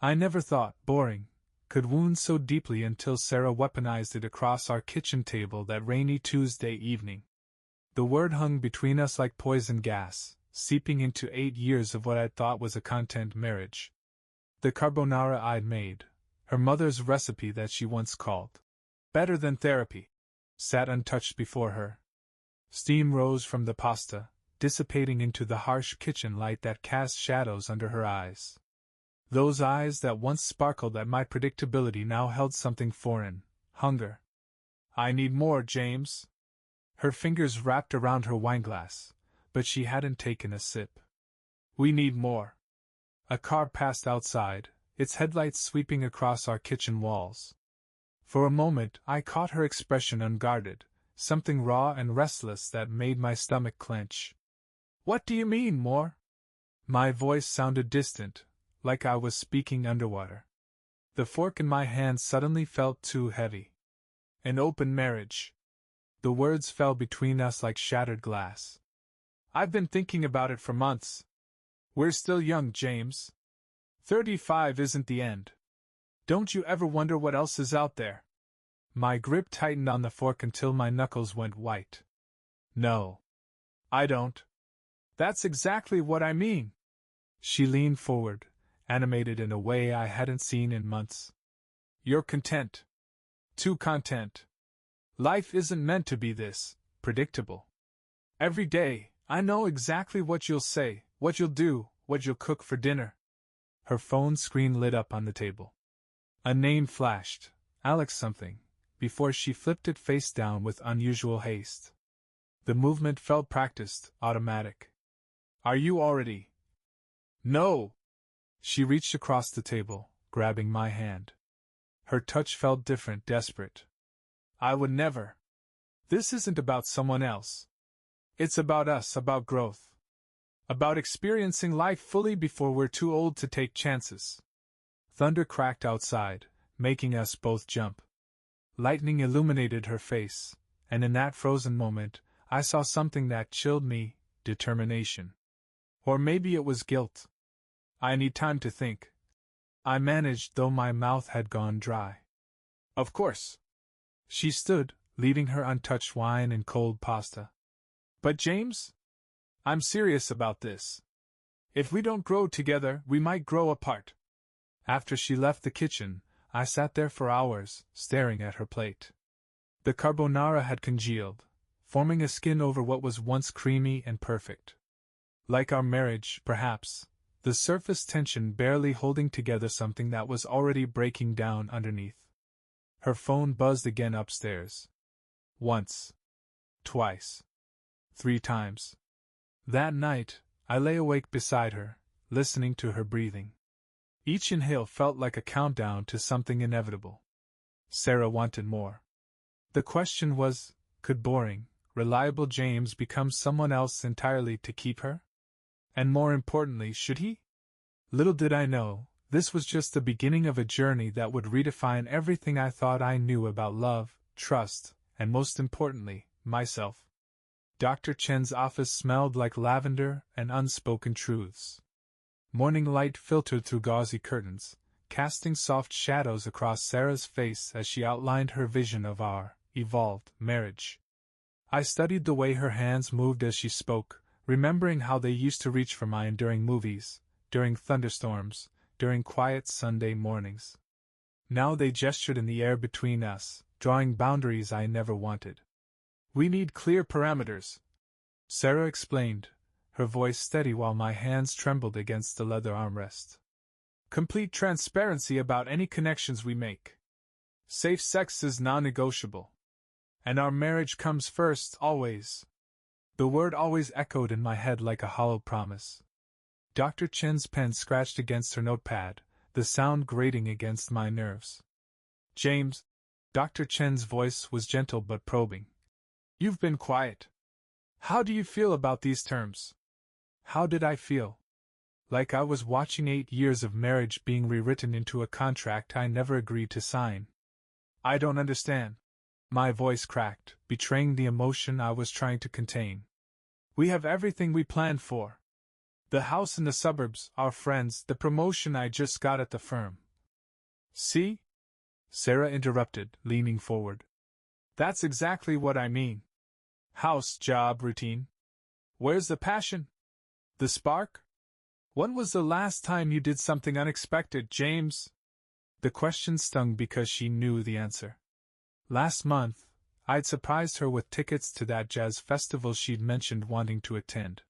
I never thought boring could wound so deeply until Sarah weaponized it across our kitchen table that rainy Tuesday evening. The word hung between us like poison gas, seeping into 8 years of what I'd thought was a content marriage. The carbonara I'd made, her mother's recipe that she once called better than therapy, sat untouched before her. Steam rose from the pasta, dissipating into the harsh kitchen light that cast shadows under her eyes. Those eyes that once sparkled at my predictability now held something foreign, hunger. I need more, James. Her fingers wrapped around her wineglass, but she hadn't taken a sip. We need more. A car passed outside, its headlights sweeping across our kitchen walls. For a moment I caught her expression unguarded, something raw and restless that made my stomach clench. What do you mean, more? My voice sounded distant, like I was speaking underwater. The fork in my hand suddenly felt too heavy. An open marriage. The words fell between us like shattered glass. I've been thinking about it for months. We're still young, James. 35 isn't the end. Don't you ever wonder what else is out there? My grip tightened on the fork until my knuckles went white. No. I don't. That's exactly what I mean. She leaned forward, animated in a way I hadn't seen in months. You're content. Too content. Life isn't meant to be this predictable. Every day, I know exactly what you'll say, what you'll do, what you'll cook for dinner. Her phone screen lit up on the table. A name flashed, Alex something, before she flipped it face down with unusual haste. The movement felt practiced, automatic. Are you already? No! She reached across the table, grabbing my hand. Her touch felt different, desperate. I would never. This isn't about someone else. It's about us, about growth. About experiencing life fully before we're too old to take chances. Thunder cracked outside, making us both jump. Lightning illuminated her face, and in that frozen moment, I saw something that chilled me, determination. Or maybe it was guilt. I need time to think. I managed, though my mouth had gone dry. Of course. She stood, leaving her untouched wine and cold pasta. But James? I'm serious about this. If we don't grow together, we might grow apart. After she left the kitchen, I sat there for hours, staring at her plate. The carbonara had congealed, forming a skin over what was once creamy and perfect. Like our marriage, perhaps, the surface tension barely holding together something that was already breaking down underneath. Her phone buzzed again upstairs. Once. Twice. 3 times. That night, I lay awake beside her, listening to her breathing. Each inhale felt like a countdown to something inevitable. Sarah wanted more. The question was, could boring, reliable James become someone else entirely to keep her? And more importantly, should he? Little did I know, this was just the beginning of a journey that would redefine everything I thought I knew about love, trust, and most importantly, myself. Dr. Chen's office smelled like lavender and unspoken truths. Morning light filtered through gauzy curtains, casting soft shadows across Sarah's face as she outlined her vision of our evolved marriage. I studied the way her hands moved as she spoke, remembering how they used to reach for mine during movies, during thunderstorms, during quiet Sunday mornings. Now they gestured in the air between us, drawing boundaries I never wanted. We need clear parameters, Sarah explained, her voice steady while my hands trembled against the leather armrest. Complete transparency about any connections we make. Safe sex is non-negotiable. And our marriage comes first, always. The word always echoed in my head like a hollow promise. Dr. Chen's pen scratched against her notepad, the sound grating against my nerves. James, Dr. Chen's voice was gentle but probing. You've been quiet. How do you feel about these terms? How did I feel? Like I was watching 8 years of marriage being rewritten into a contract I never agreed to sign. I don't understand. My voice cracked, betraying the emotion I was trying to contain. We have everything we planned for. The house in the suburbs, our friends, the promotion I just got at the firm. See? Sarah interrupted, leaning forward. That's exactly what I mean. House, job, routine. Where's the passion? The spark? When was the last time you did something unexpected, James? The question stung because she knew the answer. Last month, I'd surprised her with tickets to that jazz festival she'd mentioned wanting to attend.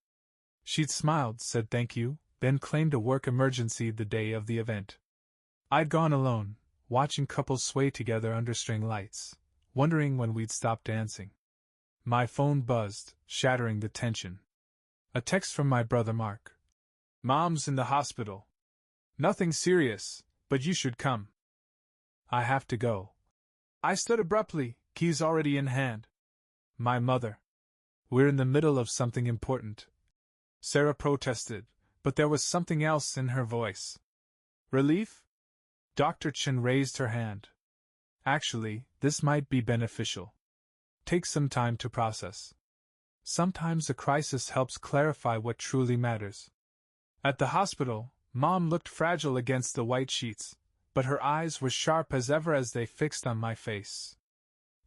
She'd smiled, said thank you, then claimed a work emergency the day of the event. I'd gone alone, watching couples sway together under string lights, wondering when we'd stop dancing. My phone buzzed, shattering the tension. A text from my brother Mark. Mom's in the hospital. Nothing serious, but you should come. I have to go. I stood abruptly, keys already in hand. My mother. We're in the middle of something important. Sarah protested, but there was something else in her voice. Relief? Dr. Chen raised her hand. Actually, this might be beneficial. Take some time to process. Sometimes a crisis helps clarify what truly matters. At the hospital, Mom looked fragile against the white sheets, but her eyes were sharp as ever as they fixed on my face.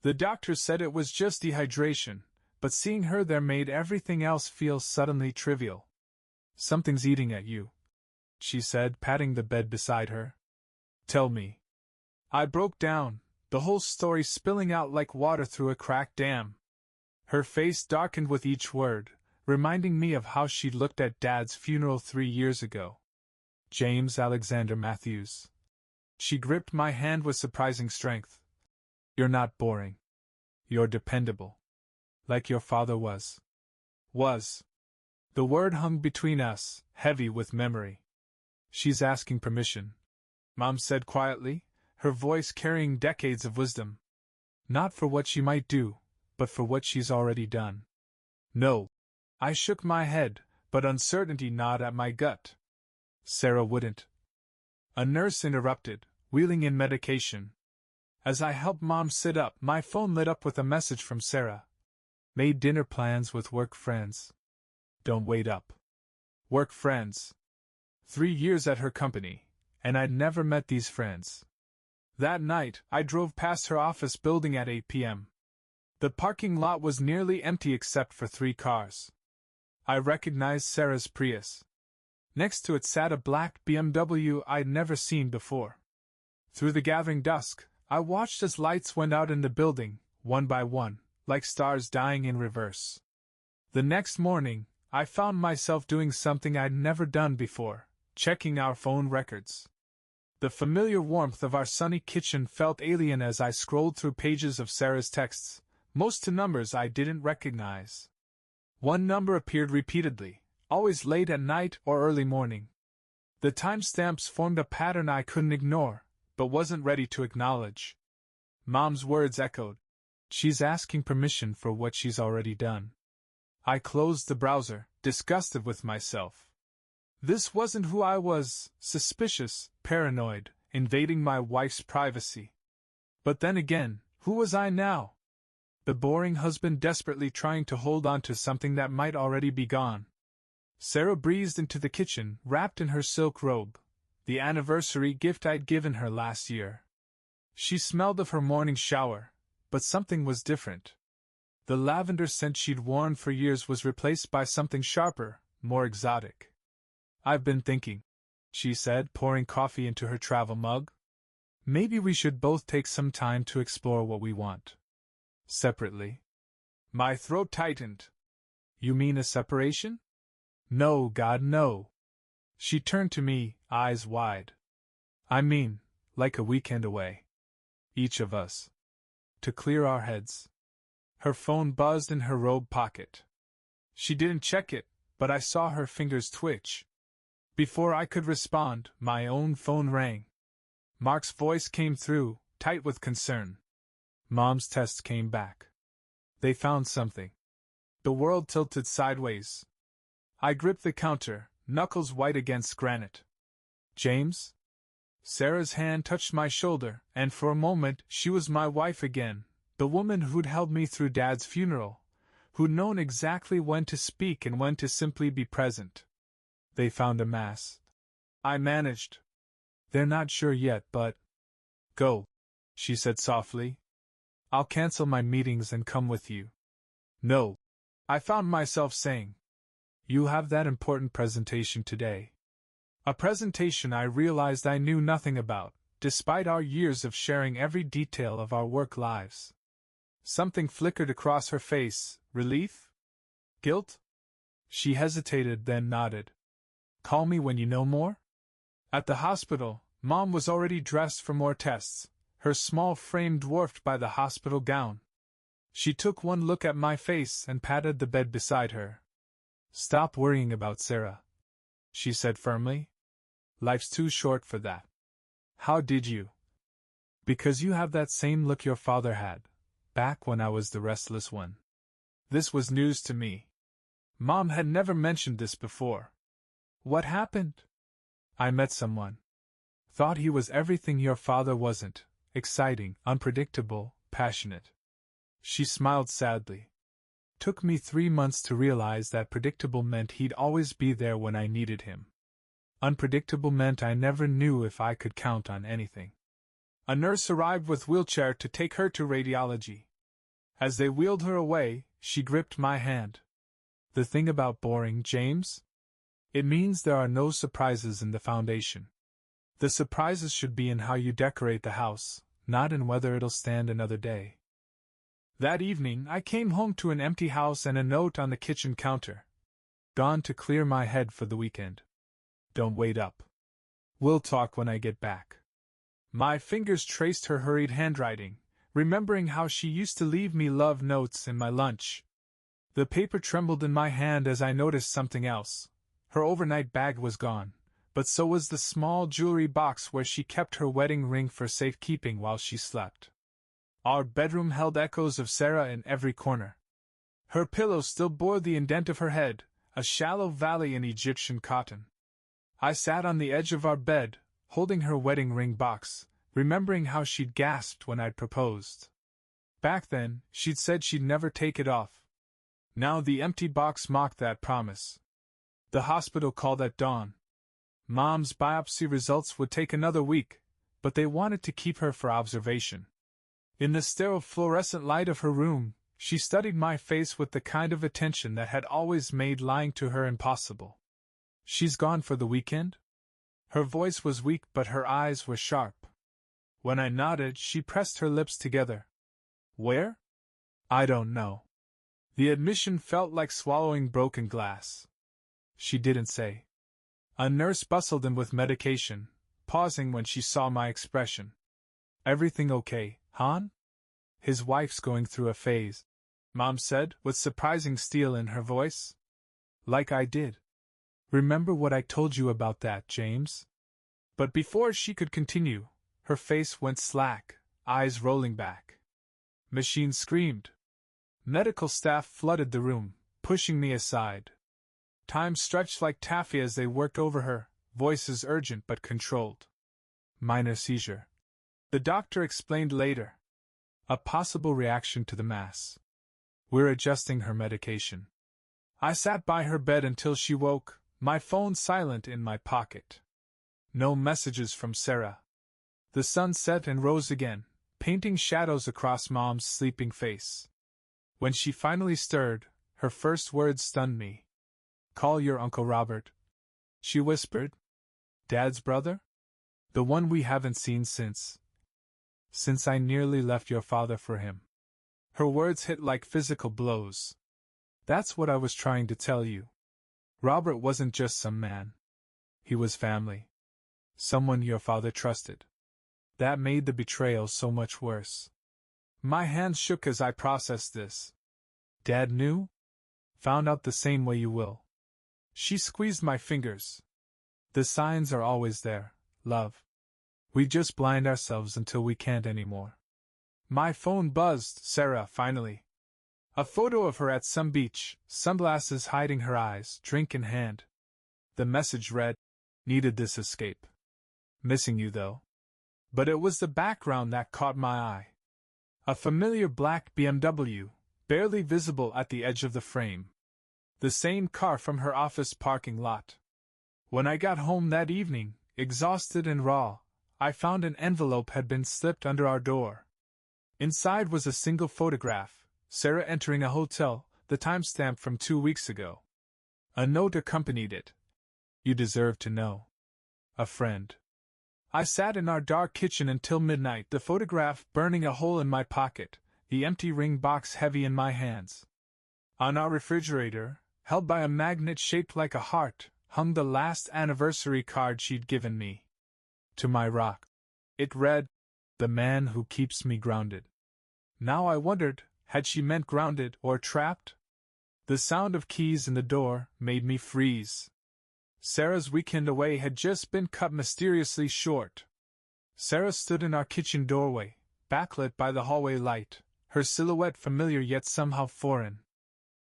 The doctor said it was just dehydration, but seeing her there made everything else feel suddenly trivial. Something's eating at you, she said, patting the bed beside her. Tell me. I broke down, the whole story spilling out like water through a cracked dam. Her face darkened with each word, reminding me of how she'd looked at Dad's funeral 3 years ago. James Alexander Matthews. She gripped my hand with surprising strength. You're not boring. You're dependable. Like your father was. Was. The word hung between us, heavy with memory. She's asking permission, Mom said quietly, her voice carrying decades of wisdom. Not for what she might do, but for what she's already done. No. I shook my head, but uncertainty gnawed at my gut. Sarah wouldn't. A nurse interrupted, wheeling in medication. As I helped Mom sit up, my phone lit up with a message from Sarah. Made dinner plans with work friends. Don't wait up. Work friends. 3 years at her company, and I'd never met these friends. That night, I drove past her office building at 8 p.m. The parking lot was nearly empty except for 3 cars. I recognized Sarah's Prius. Next to it sat a black BMW I'd never seen before. Through the gathering dusk, I watched as lights went out in the building, one by one, like stars dying in reverse. The next morning, I found myself doing something I'd never done before, checking our phone records. The familiar warmth of our sunny kitchen felt alien as I scrolled through pages of Sarah's texts, most to numbers I didn't recognize. One number appeared repeatedly, always late at night or early morning. The timestamps formed a pattern I couldn't ignore, but wasn't ready to acknowledge. Mom's words echoed. She's asking permission for what she's already done. I closed the browser, disgusted with myself. This wasn't who I was, suspicious, paranoid, invading my wife's privacy. But then again, who was I now? The boring husband desperately trying to hold on to something that might already be gone. Sarah breezed into the kitchen, wrapped in her silk robe, the anniversary gift I'd given her last year. She smelled of her morning shower, but something was different. The lavender scent she'd worn for years was replaced by something sharper, more exotic. I've been thinking, she said, pouring coffee into her travel mug. Maybe we should both take some time to explore what we want. Separately. My throat tightened. You mean a separation? No, God, no. She turned to me, eyes wide. I mean, like a weekend away. Each of us. To clear our heads. Her phone buzzed in her robe pocket. She didn't check it, but I saw her fingers twitch. Before I could respond, my own phone rang. Mark's voice came through, tight with concern. Mom's test came back. They found something. The world tilted sideways. I gripped the counter, knuckles white against granite. James? Sarah's hand touched my shoulder, and for a moment she was my wife again, the woman who'd held me through Dad's funeral, who'd known exactly when to speak and when to simply be present. They found a mass. I managed. They're not sure yet, but. Go, she said softly. I'll cancel my meetings and come with you. No, I found myself saying. You have that important presentation today. A presentation I realized I knew nothing about, despite our years of sharing every detail of our work lives. Something flickered across her face. Relief? Guilt? She hesitated, then nodded. Call me when you know more? At the hospital, Mom was already dressed for more tests, her small frame dwarfed by the hospital gown. She took one look at my face and patted the bed beside her. Stop worrying about Sarah, she said firmly. Life's too short for that. How did you? Because you have that same look your father had, back when I was the restless one. This was news to me. Mom had never mentioned this before. What happened? I met someone. Thought he was everything your father wasn't, exciting, unpredictable, passionate. She smiled sadly. Took me 3 months to realize that predictable meant he'd always be there when I needed him. Unpredictable meant I never knew if I could count on anything. A nurse arrived with wheelchair to take her to radiology. As they wheeled her away, she gripped my hand. The thing about boring, James? It means there are no surprises in the foundation. The surprises should be in how you decorate the house, not in whether it'll stand another day. That evening, I came home to an empty house and a note on the kitchen counter. Gone to clear my head for the weekend. Don't wait up. We'll talk when I get back. My fingers traced her hurried handwriting, remembering how she used to leave me love notes in my lunch. The paper trembled in my hand as I noticed something else. Her overnight bag was gone, but so was the small jewelry box where she kept her wedding ring for safekeeping while she slept. Our bedroom held echoes of Sarah in every corner. Her pillow still bore the indent of her head, a shallow valley in Egyptian cotton. I sat on the edge of our bed, holding her wedding ring box, remembering how she'd gasped when I'd proposed. Back then, she'd said she'd never take it off. Now the empty box mocked that promise. The hospital called at dawn. Mom's biopsy results would take another week, but they wanted to keep her for observation. In the sterile fluorescent light of her room, she studied my face with the kind of attention that had always made lying to her impossible. She's gone for the weekend? Her voice was weak, but her eyes were sharp. When I nodded, she pressed her lips together. Where? I don't know. The admission felt like swallowing broken glass. She didn't say. A nurse bustled in with medication, pausing when she saw my expression. Everything okay, hon? His wife's going through a phase, Mom said, with surprising steel in her voice. Like I did. Remember what I told you about that, James? But before she could continue, her face went slack, eyes rolling back. Machine screamed. Medical staff flooded the room, pushing me aside. Time stretched like taffy as they worked over her, voices urgent but controlled. Minor seizure. The doctor explained later. A possible reaction to the mass. We're adjusting her medication. I sat by her bed until she woke, my phone silent in my pocket. No messages from Sarah. The sun set and rose again, painting shadows across Mom's sleeping face. When she finally stirred, her first words stunned me. Call your Uncle Robert, she whispered. Dad's brother? The one we haven't seen since I nearly left your father for him. Her words hit like physical blows. That's what I was trying to tell you. Robert wasn't just some man. He was family. Someone your father trusted. That made the betrayal so much worse. My hands shook as I processed this. Dad knew? Found out the same way you will. She squeezed my fingers. The signs are always there, love. We just blind ourselves until we can't anymore. My phone buzzed, Sarah, finally. A photo of her at some beach, sunglasses hiding her eyes, drink in hand. The message read, needed this escape. Missing you though. But it was the background that caught my eye. A familiar black BMW, barely visible at the edge of the frame. The same car from her office parking lot. When I got home that evening, exhausted and raw, I found an envelope had been slipped under our door. Inside was a single photograph, Sarah entering a hotel, the timestamp from 2 weeks ago. A note accompanied it. You deserve to know. A friend. I sat in our dark kitchen until midnight, the photograph burning a hole in my pocket, the empty ring box heavy in my hands. On our refrigerator, held by a magnet shaped like a heart, hung the last anniversary card she'd given me. To my rock. It read, "The man who keeps me grounded." Now I wondered, had she meant grounded or trapped? The sound of keys in the door made me freeze. Sarah's weekend away had just been cut mysteriously short. Sarah stood in our kitchen doorway, backlit by the hallway light, her silhouette familiar yet somehow foreign.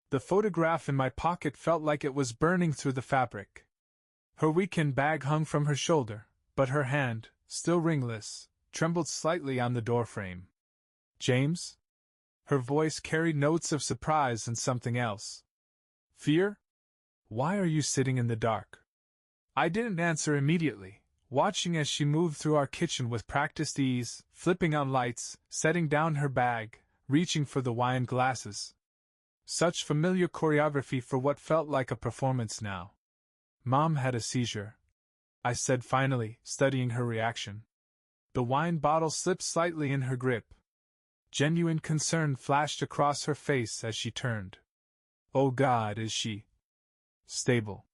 The photograph in my pocket felt like it was burning through the fabric. Her weekend bag hung from her shoulder, but her hand, still ringless, trembled slightly on the doorframe. "James?" Her voice carried notes of surprise and something else. "Fear? Why are you sitting in the dark?" I didn't answer immediately, watching as she moved through our kitchen with practiced ease, flipping on lights, setting down her bag, reaching for the wine glasses. Such familiar choreography for what felt like a performance now. "Mom had a seizure," I said finally, studying her reaction. The wine bottle slipped slightly in her grip. Genuine concern flashed across her face as she turned. "Oh God, is she stable?"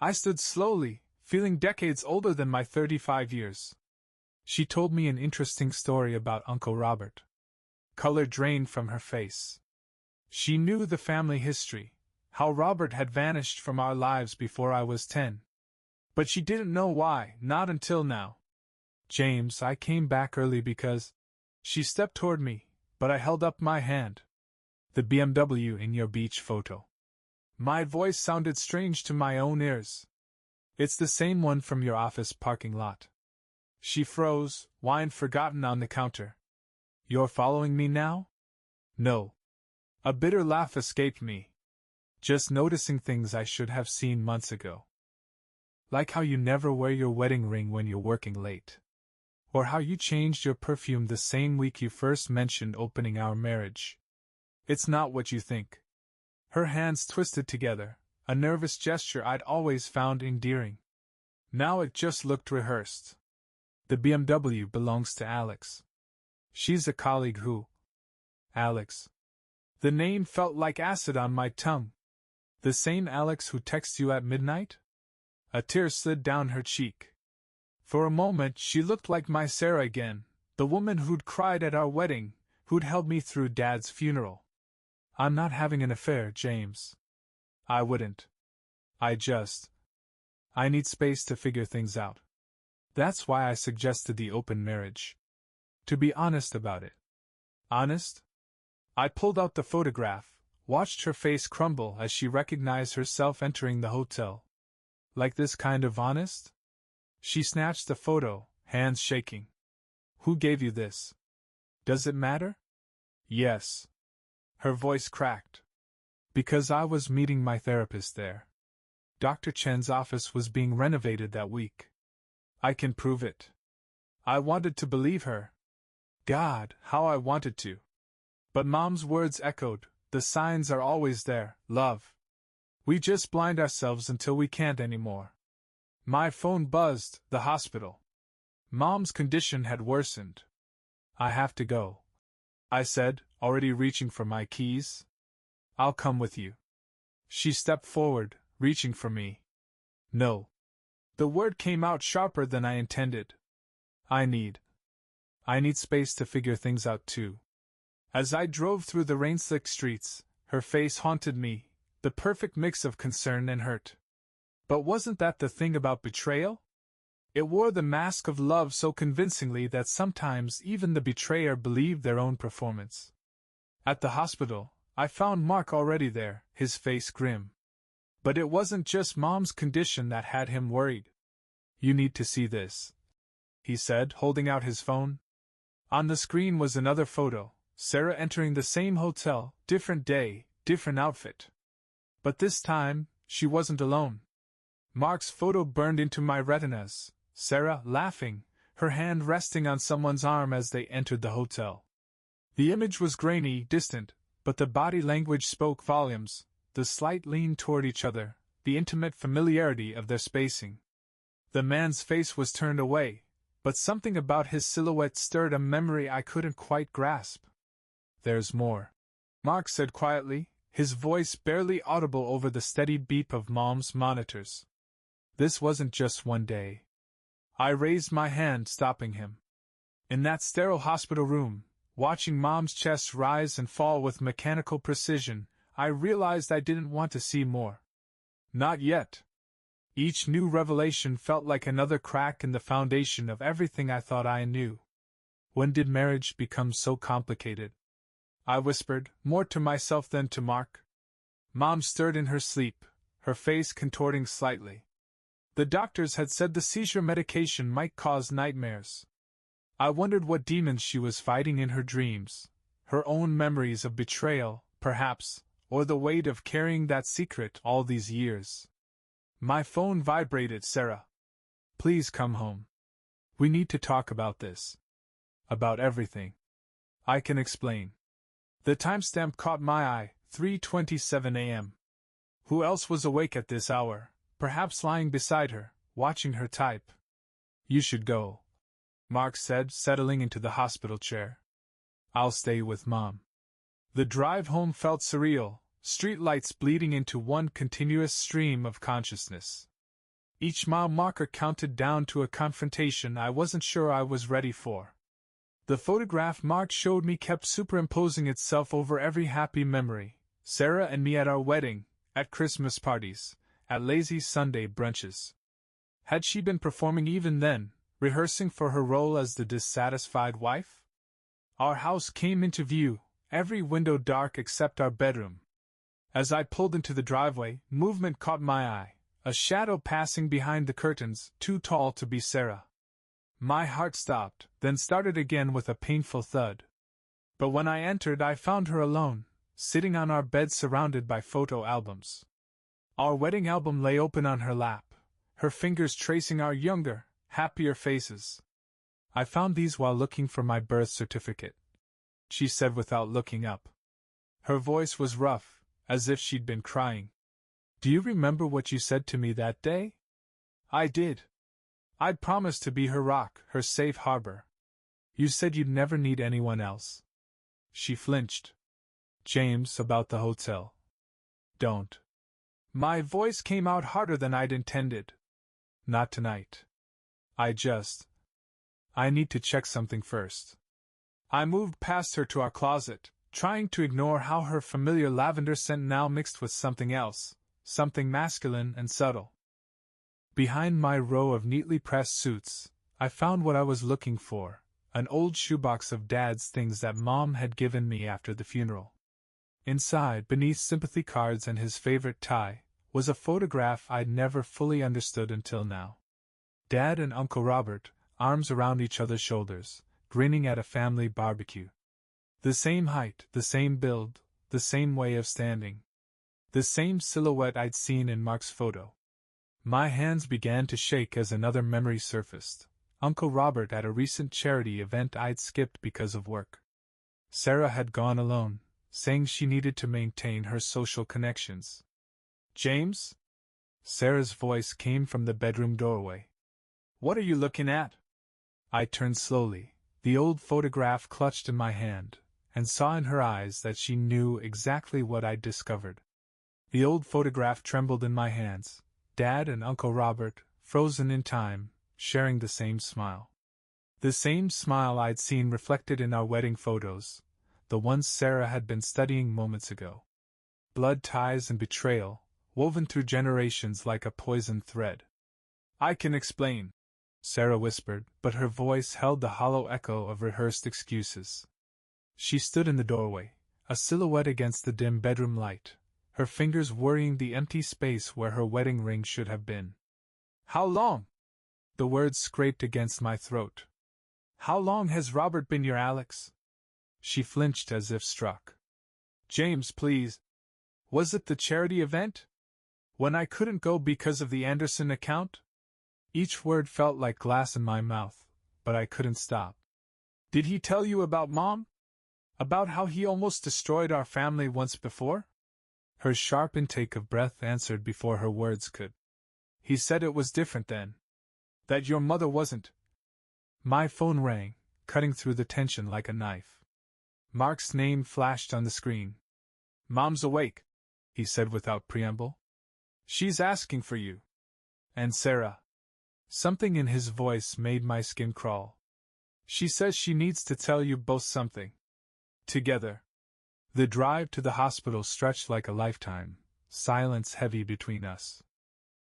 I stood slowly, feeling decades older than my 35 years. She told me an interesting story about Uncle Robert. Color drained from her face. She knew the family history, how Robert had vanished from our lives before I was 10. But she didn't know why, not until now. "James, I came back early because—" She stepped toward me, but I held up my hand. "The BMW in your beach photo." My voice sounded strange to my own ears. "It's the same one from your office parking lot." She froze, wine forgotten on the counter. "You're following me now?" "No." A bitter laugh escaped me. "Just noticing things I should have seen months ago. Like how you never wear your wedding ring when you're working late. Or how you changed your perfume the same week you first mentioned opening our marriage. It's not what you think." Her hands twisted together, a nervous gesture I'd always found endearing. Now it just looked rehearsed. "The BMW belongs to Alex. She's a colleague who—" "Alex." The name felt like acid on my tongue. "The same Alex who texts you at midnight?" A tear slid down her cheek. For a moment she looked like my Sarah again, the woman who'd cried at our wedding, who'd held me through Dad's funeral. "I'm not having an affair, James. I wouldn't. I need space to figure things out. That's why I suggested the open marriage. To be honest about it." "Honest?" I pulled out the photograph, watched her face crumble as she recognized herself entering the hotel. "Like this kind of honest?" She snatched the photo, hands shaking. "Who gave you this? Does it matter?" "Yes." Her voice cracked. "Because I was meeting my therapist there. Dr. Chen's office was being renovated that week. I can prove it." I wanted to believe her. God, how I wanted to. But Mom's words echoed, "The signs are always there, love. We just blind ourselves until we can't anymore." My phone buzzed, the hospital. Mom's condition had worsened. "I have to go," I said, already reaching for my keys. "I'll come with you." She stepped forward, reaching for me. "No." The word came out sharper than I intended. I need space to figure things out too." As I drove through the rain-slicked streets, her face haunted me, the perfect mix of concern and hurt. But wasn't that the thing about betrayal? It wore the mask of love so convincingly that sometimes even the betrayer believed their own performance. At the hospital, I found Mark already there, his face grim. But it wasn't just Mom's condition that had him worried. "You need to see this," he said, holding out his phone. On the screen was another photo. Sarah entering the same hotel, different day, different outfit. But this time, she wasn't alone. Mark's photo burned into my retinas, Sarah laughing, her hand resting on someone's arm as they entered the hotel. The image was grainy, distant, but the body language spoke volumes, the slight lean toward each other, the intimate familiarity of their spacing. The man's face was turned away, but something about his silhouette stirred a memory I couldn't quite grasp. "There's more," Mark said quietly, his voice barely audible over the steady beep of Mom's monitors. "This wasn't just one day." I raised my hand, stopping him. In that sterile hospital room, watching Mom's chest rise and fall with mechanical precision, I realized I didn't want to see more. Not yet. Each new revelation felt like another crack in the foundation of everything I thought I knew. When did marriage become so complicated? I whispered, more to myself than to Mark. Mom stirred in her sleep, her face contorting slightly. The doctors had said the seizure medication might cause nightmares. I wondered what demons she was fighting in her dreams, her own memories of betrayal, perhaps, or the weight of carrying that secret all these years. My phone vibrated. "Sarah. Please come home. We need to talk about this. About everything. I can explain." The timestamp caught my eye, 3:27 a.m. Who else was awake at this hour, perhaps lying beside her, watching her type? "You should go," Mark said, settling into the hospital chair. "I'll stay with Mom." The drive home felt surreal, streetlights bleeding into one continuous stream of consciousness. Each mile marker counted down to a confrontation I wasn't sure I was ready for. The photograph Mark showed me kept superimposing itself over every happy memory: Sarah and me at our wedding, at Christmas parties, at lazy Sunday brunches. Had she been performing even then, rehearsing for her role as the dissatisfied wife? Our house came into view, every window dark except our bedroom. As I pulled into the driveway, movement caught my eye, a shadow passing behind the curtains, too tall to be Sarah. My heart stopped, then started again with a painful thud. But when I entered, I found her alone, sitting on our bed surrounded by photo albums. Our wedding album lay open on her lap, her fingers tracing our younger, happier faces. "I found these while looking for my birth certificate," she said without looking up. Her voice was rough, as if she'd been crying. "Do you remember what you said to me that day?" I did. I'd promised to be her rock, her safe harbor. "You said you'd never need anyone else." She flinched. "James, about the hotel. Don't." My voice came out harder than I'd intended. "Not tonight. I need to check something first." I moved past her to our closet, trying to ignore how her familiar lavender scent now mixed with something else, something masculine and subtle. Behind my row of neatly pressed suits, I found what I was looking for, an old shoebox of Dad's things that Mom had given me after the funeral. Inside, beneath sympathy cards and his favorite tie, was a photograph I'd never fully understood until now. Dad and Uncle Robert, arms around each other's shoulders, grinning at a family barbecue. The same height, the same build, the same way of standing. The same silhouette I'd seen in Mark's photo. My hands began to shake as another memory surfaced. Uncle Robert at a recent charity event I'd skipped because of work. Sarah had gone alone, saying she needed to maintain her social connections. "James?" Sarah's voice came from the bedroom doorway. "What are you looking at?" I turned slowly, the old photograph clutched in my hand, and saw in her eyes that she knew exactly what I'd discovered. The old photograph trembled in my hands, Dad and Uncle Robert, frozen in time, sharing the same smile. The same smile I'd seen reflected in our wedding photos, the ones Sarah had been studying moments ago. Blood ties and betrayal, woven through generations like a poisoned thread. "I can explain," Sarah whispered, but her voice held the hollow echo of rehearsed excuses. She stood in the doorway, a silhouette against the dim bedroom light, her fingers worrying the empty space where her wedding ring should have been. "How long?" The words scraped against my throat. "How long has Robert been your Alex?" She flinched as if struck. "James, please. Was it the charity event?" When I couldn't go because of the Anderson account? Each word felt like glass in my mouth, but I couldn't stop. Did he tell you about Mom? About how he almost destroyed our family once before? Her sharp intake of breath answered before her words could. He said it was different then. That your mother wasn't. My phone rang, cutting through the tension like a knife. Mark's name flashed on the screen. Mom's awake, he said without preamble. She's asking for you. And Sarah. Something in his voice made my skin crawl. She says she needs to tell you both something. Together. The drive to the hospital stretched like a lifetime, silence heavy between us.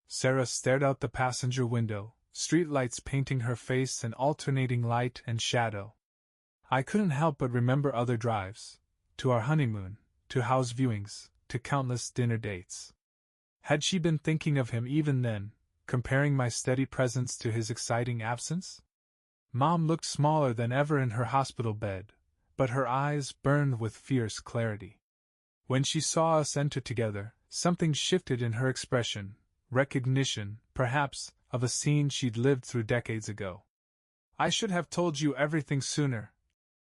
Sarah stared out the passenger window, streetlights painting her face in alternating light and shadow. I couldn't help but remember other drives, to our honeymoon, to house viewings, to countless dinner dates. Had she been thinking of him even then, comparing my steady presence to his exciting absence? Mom looked smaller than ever in her hospital bed, but her eyes burned with fierce clarity. When she saw us enter together, something shifted in her expression, recognition, perhaps, of a scene she'd lived through decades ago. I should have told you everything sooner,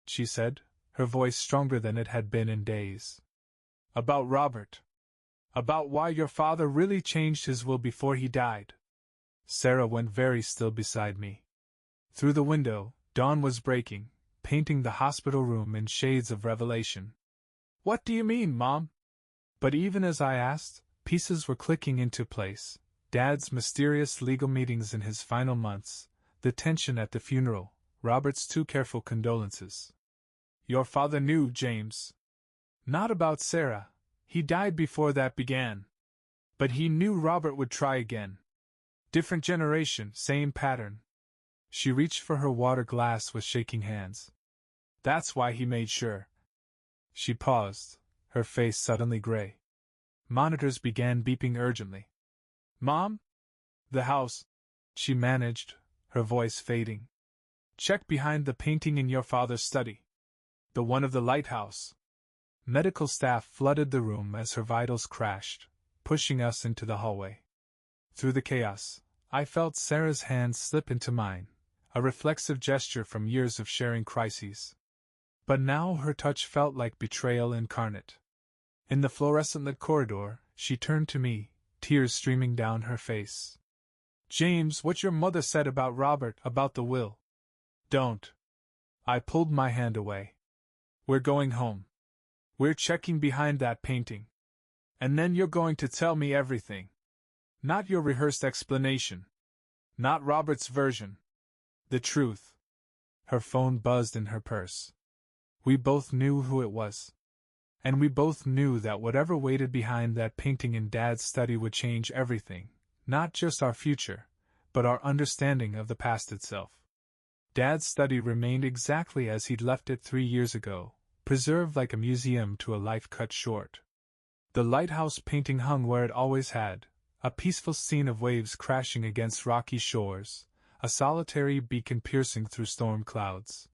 she said, her voice stronger than it had been in days. About Robert. About why your father really changed his will before he died. Sarah went very still beside me. Through the window, dawn was breaking, painting the hospital room in shades of revelation. What do you mean, Mom? But even as I asked, pieces were clicking into place. Dad's mysterious legal meetings in his final months, the tension at the funeral, Robert's too careful condolences. Your father knew, James. Not about Sarah. He died before that began. But he knew Robert would try again. Different generation, same pattern. She reached for her water glass with shaking hands. That's why he made sure. She paused, her face suddenly gray. Monitors began beeping urgently. Mom? The house, she managed, her voice fading. Check behind the painting in your father's study. The one of the lighthouse. Medical staff flooded the room as her vitals crashed, pushing us into the hallway. Through the chaos, I felt Sarah's hand slip into mine, a reflexive gesture from years of sharing crises. But now her touch felt like betrayal incarnate. In the fluorescent-lit corridor, she turned to me, tears streaming down her face. James, what your mother said about Robert, about the will. Don't. I pulled my hand away. We're going home. We're checking behind that painting. And then you're going to tell me everything. Not your rehearsed explanation. Not Robert's version. The truth. Her phone buzzed in her purse. We both knew who it was. And we both knew that whatever waited behind that painting in Dad's study would change everything, not just our future, but our understanding of the past itself. Dad's study remained exactly as he'd left it 3 years ago, preserved like a museum to a life cut short. The lighthouse painting hung where it always had, a peaceful scene of waves crashing against rocky shores, a solitary beacon piercing through storm clouds.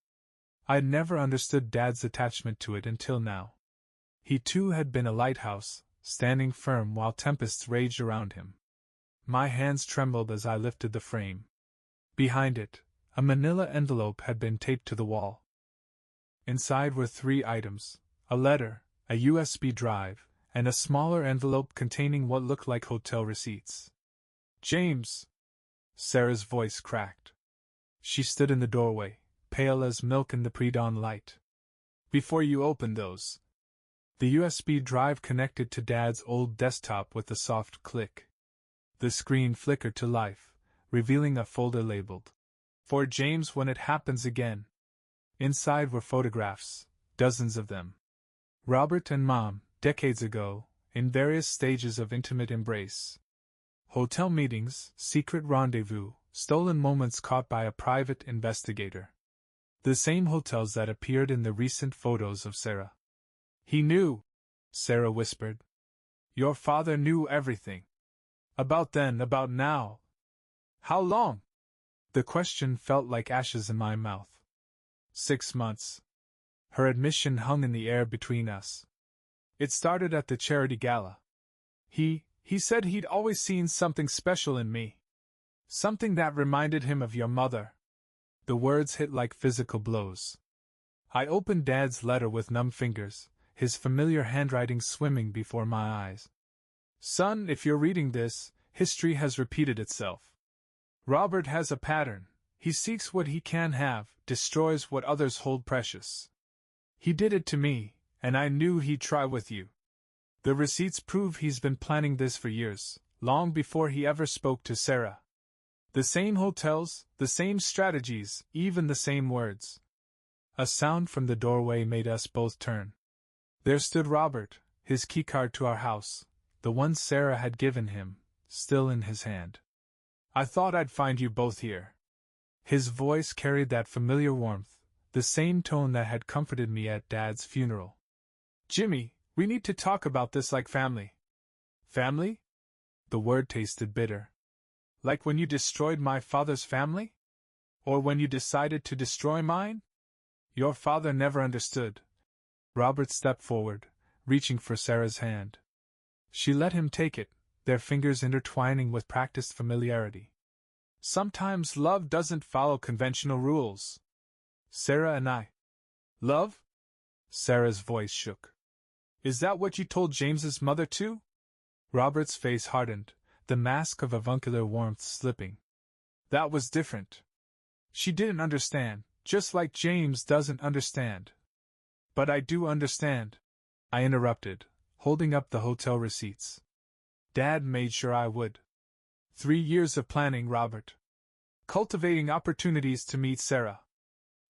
I'd never understood Dad's attachment to it until now. He too had been a lighthouse, standing firm while tempests raged around him. My hands trembled as I lifted the frame. Behind it, a manila envelope had been taped to the wall. Inside were 3 items: a letter, a USB drive, and a smaller envelope containing what looked like hotel receipts. James! Sarah's voice cracked. She stood in the doorway, pale as milk in the pre-dawn light. Before you open those. The USB drive connected to Dad's old desktop with a soft click. The screen flickered to life, revealing a folder labeled, "For James when it happens again." Inside were photographs, dozens of them. Robert and Mom, decades ago, in various stages of intimate embrace. Hotel meetings, secret rendezvous, stolen moments caught by a private investigator. The same hotels that appeared in the recent photos of Sarah. He knew, Sarah whispered. Your father knew everything. About then, about now. How long? The question felt like ashes in my mouth. 6 months. Her admission hung in the air between us. It started at the charity gala. He He said he'd always seen something special in me. Something that reminded him of your mother. The words hit like physical blows. I opened Dad's letter with numb fingers, his familiar handwriting swimming before my eyes. Son, if you're reading this, history has repeated itself. Robert has a pattern. He seeks what he can have, destroys what others hold precious. He did it to me, and I knew he'd try with you. The receipts prove he's been planning this for years, long before he ever spoke to Sarah. The same hotels, the same strategies, even the same words. A sound from the doorway made us both turn. There stood Robert, his keycard to our house, the one Sarah had given him, still in his hand. I thought I'd find you both here. His voice carried that familiar warmth, the same tone that had comforted me at Dad's funeral. Jimmy, we need to talk about this like family. Family? The word tasted bitter. Like when you destroyed my father's family? Or when you decided to destroy mine? Your father never understood. Robert stepped forward, reaching for Sarah's hand. She let him take it, their fingers intertwining with practiced familiarity. Sometimes love doesn't follow conventional rules. Sarah and I. Love? Sarah's voice shook. Is that what you told James's mother too? Robert's face hardened, the mask of avuncular warmth slipping. That was different. She didn't understand, just like James doesn't understand. But I do understand, I interrupted, holding up the hotel receipts. Dad made sure I would. 3 years of planning, Robert. Cultivating opportunities to meet Sarah.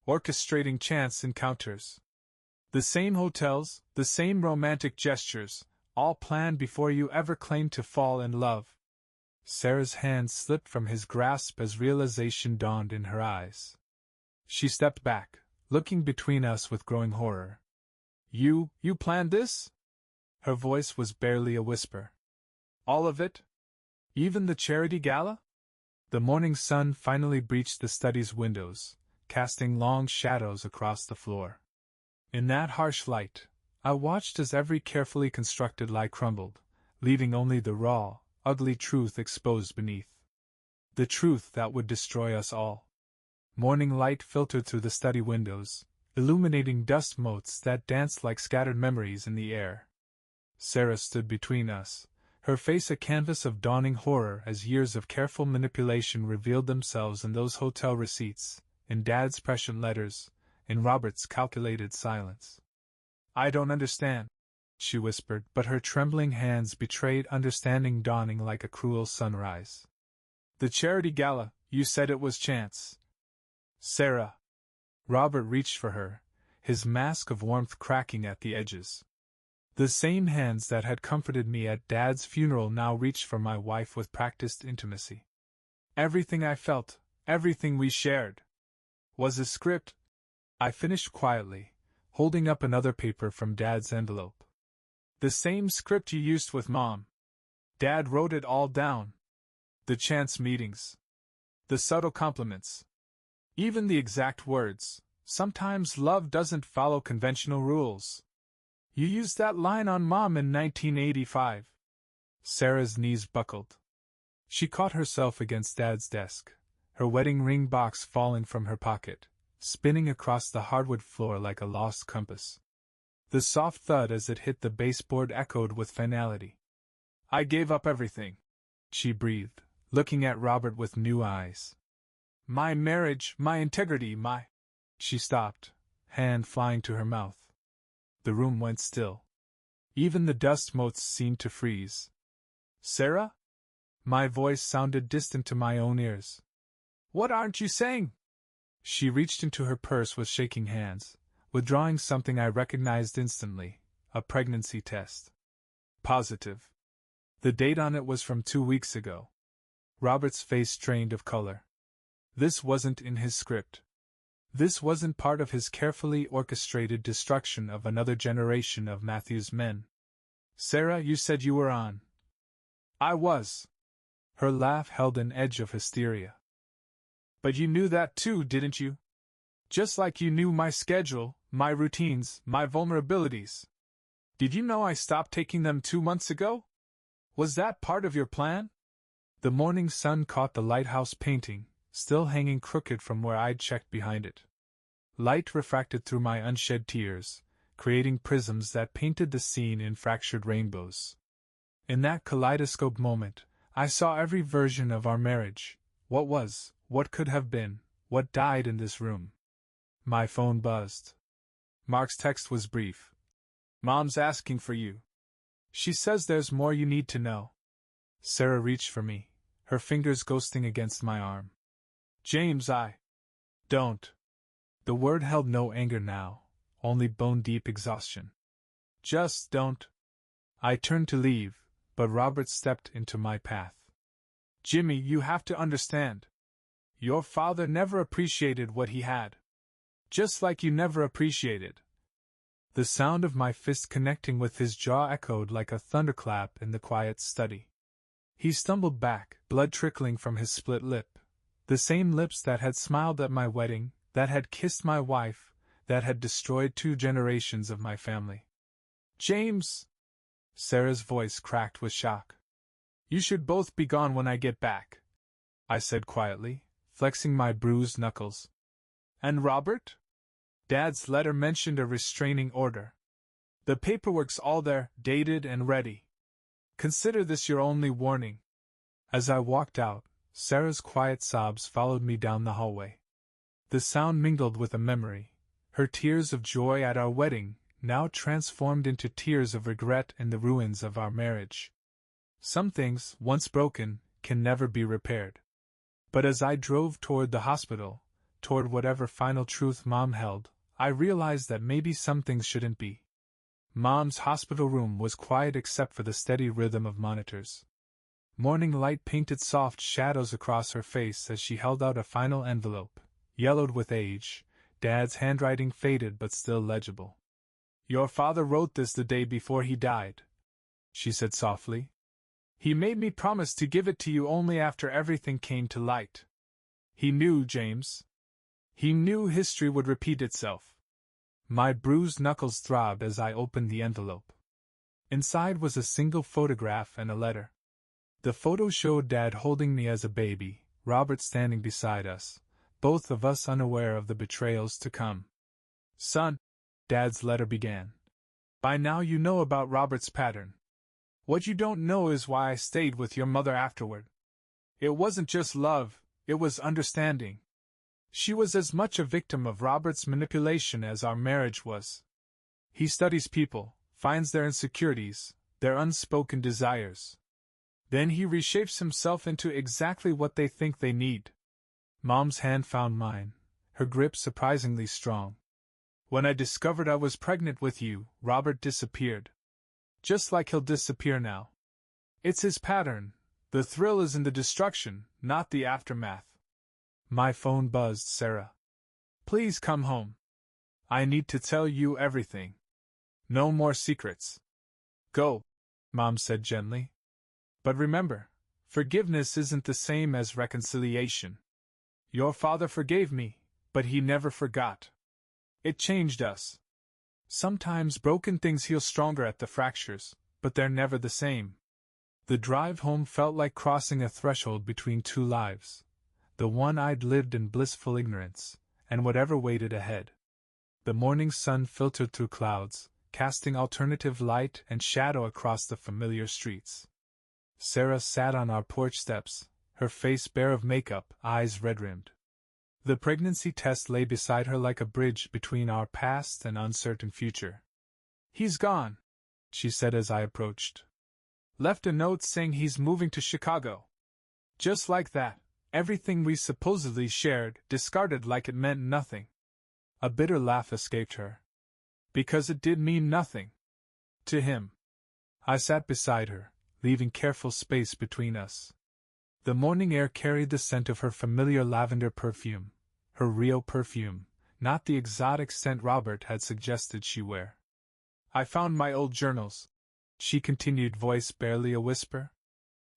Orchestrating chance encounters. The same hotels, the same romantic gestures, all planned before you ever claimed to fall in love. Sarah's hand slipped from his grasp as realization dawned in her eyes. She stepped back, looking between us with growing horror. You planned this? Her voice was barely a whisper. All of it? Even the charity gala? The morning sun finally breached the study's windows, casting long shadows across the floor. In that harsh light, I watched as every carefully constructed lie crumbled, leaving only the raw, ugly truth exposed beneath. The truth that would destroy us all. Morning light filtered through the study windows, illuminating dust motes that danced like scattered memories in the air. Sarah stood between us, her face a canvas of dawning horror as years of careful manipulation revealed themselves in those hotel receipts, in Dad's prescient letters, in Robert's calculated silence. I don't understand, she whispered, but her trembling hands betrayed understanding dawning like a cruel sunrise. The charity gala, you said it was chance. Sarah. Robert reached for her, his mask of warmth cracking at the edges. The same hands that had comforted me at Dad's funeral now reached for my wife with practiced intimacy. Everything I felt, everything we shared, was a script, I finished quietly, holding up another paper from Dad's envelope. The same script you used with Mom. Dad wrote it all down. The chance meetings. The subtle compliments. Even the exact words. Sometimes love doesn't follow conventional rules. You used that line on Mom in 1985. Sarah's knees buckled. She caught herself against Dad's desk, her wedding ring box falling from her pocket, spinning across the hardwood floor like a lost compass. The soft thud as it hit the baseboard echoed with finality. I gave up everything, she breathed, looking at Robert with new eyes. My marriage, my integrity, my... She stopped, hand flying to her mouth. The room went still. Even the dust motes seemed to freeze. Sarah? My voice sounded distant to my own ears. What aren't you saying? She reached into her purse with shaking hands, withdrawing something I recognized instantly, a pregnancy test. Positive. The date on it was from 2 weeks ago. Robert's face strained of color. This wasn't in his script. This wasn't part of his carefully orchestrated destruction of another generation of Matthew's men. Sarah, you said you were on. I was. Her laugh held an edge of hysteria. But you knew that too, didn't you? Just like you knew my schedule, my routines, my vulnerabilities. Did you know I stopped taking them 2 months ago? Was that part of your plan? The morning sun caught the lighthouse painting, still hanging crooked from where I'd checked behind it. Light refracted through my unshed tears, creating prisms that painted the scene in fractured rainbows. In that kaleidoscope moment, I saw every version of our marriage, what was, what could have been, what died in this room. My phone buzzed. Mark's text was brief. Mom's asking for you. She says there's more you need to know. Sarah reached for me, her fingers ghosting against my arm. James, don't. The word held no anger now, only bone-deep exhaustion. Just don't. I turned to leave, but Robert stepped into my path. Jimmy, you have to understand. Your father never appreciated what he had. Just like you never appreciated. The sound of my fist connecting with his jaw echoed like a thunderclap in the quiet study. He stumbled back, blood trickling from his split lip. The same lips that had smiled at my wedding, that had kissed my wife, that had destroyed 2 generations of my family. James! Sarah's voice cracked with shock. You should both be gone when I get back, I said quietly, flexing my bruised knuckles. And Robert? Dad's letter mentioned a restraining order. The paperwork's all there, dated and ready. Consider this your only warning. As I walked out, Sarah's quiet sobs followed me down the hallway. The sound mingled with a memory, her tears of joy at our wedding, now transformed into tears of regret in the ruins of our marriage. Some things, once broken, can never be repaired. But as I drove toward the hospital, toward whatever final truth Mom held, I realized that maybe some things shouldn't be. Mom's hospital room was quiet except for the steady rhythm of monitors. Morning light painted soft shadows across her face as she held out a final envelope, yellowed with age, Dad's handwriting faded but still legible. Your father wrote this the day before he died, she said softly. He made me promise to give it to you only after everything came to light. He knew, James. He knew history would repeat itself. My bruised knuckles throbbed as I opened the envelope. Inside was a single photograph and a letter. The photo showed Dad holding me as a baby, Robert standing beside us, both of us unaware of the betrayals to come. Son, Dad's letter began. By now you know about Robert's pattern. What you don't know is why I stayed with your mother afterward. It wasn't just love, it was understanding. She was as much a victim of Robert's manipulation as our marriage was. He studies people, finds their insecurities, their unspoken desires. Then he reshapes himself into exactly what they think they need. Mom's hand found mine, her grip surprisingly strong. When I discovered I was pregnant with you, Robert disappeared. Just like he'll disappear now. It's his pattern. The thrill is in the destruction, not the aftermath. My phone buzzed, Sarah. Please come home. I need to tell you everything. No more secrets. Go, Mom said gently. But remember, forgiveness isn't the same as reconciliation. Your father forgave me, but he never forgot. It changed us. Sometimes broken things heal stronger at the fractures, but they're never the same. The drive home felt like crossing a threshold between 2 lives. The one I'd lived in blissful ignorance, and whatever waited ahead. The morning sun filtered through clouds, casting alternative light and shadow across the familiar streets. Sarah sat on our porch steps, her face bare of makeup, eyes red-rimmed. The pregnancy test lay beside her like a bridge between our past and uncertain future. He's gone, she said as I approached. Left a note saying he's moving to Chicago. Just like that, everything we supposedly shared, discarded like it meant nothing. A bitter laugh escaped her. Because it did mean nothing. To him. I sat beside her, leaving careful space between us. The morning air carried the scent of her familiar lavender perfume, her real perfume, not the exotic scent Robert had suggested she wear. I found my old journals, she continued, voice barely a whisper.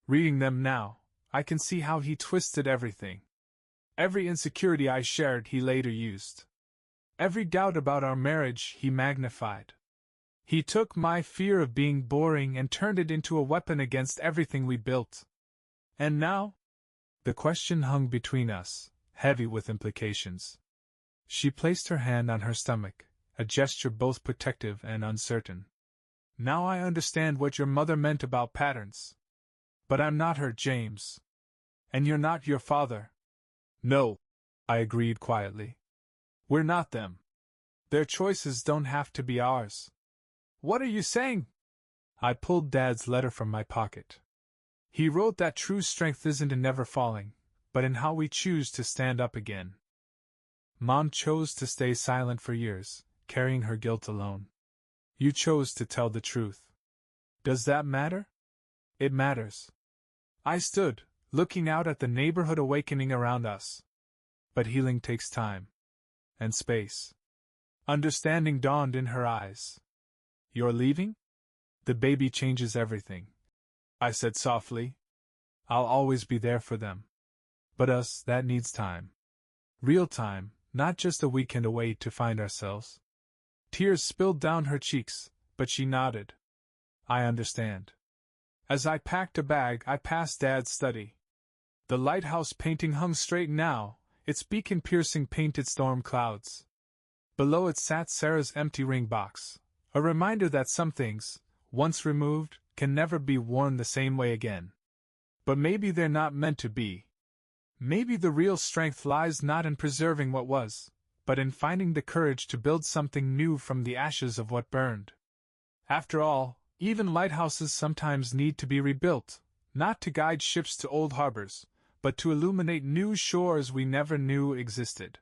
Reading them now, I can see how he twisted everything. Every insecurity I shared he later used. Every doubt about our marriage he magnified. He took my fear of being boring and turned it into a weapon against everything we built. And now? The question hung between us, heavy with implications. She placed her hand on her stomach, a gesture both protective and uncertain. Now I understand what your mother meant about patterns. But I'm not her, James. And you're not your father. No, I agreed quietly. We're not them. Their choices don't have to be ours. What are you saying? I pulled Dad's letter from my pocket. He wrote that true strength isn't in never falling, but in how we choose to stand up again. Mom chose to stay silent for years, carrying her guilt alone. You chose to tell the truth. Does that matter? It matters. I stood, looking out at the neighborhood awakening around us. But healing takes time. And space. Understanding dawned in her eyes. You're leaving? The baby changes everything, I said softly. I'll always be there for them. But us, that needs time. Real time, not just a weekend away to find ourselves. Tears spilled down her cheeks, but she nodded. I understand. As I packed a bag, I passed Dad's study. The lighthouse painting hung straight now, its beacon-piercing painted storm clouds. Below it sat Sarah's empty ring box, a reminder that some things, once removed, can never be worn the same way again. But maybe they're not meant to be. Maybe the real strength lies not in preserving what was, but in finding the courage to build something new from the ashes of what burned. After all, even lighthouses sometimes need to be rebuilt, not to guide ships to old harbors, but to illuminate new shores we never knew existed.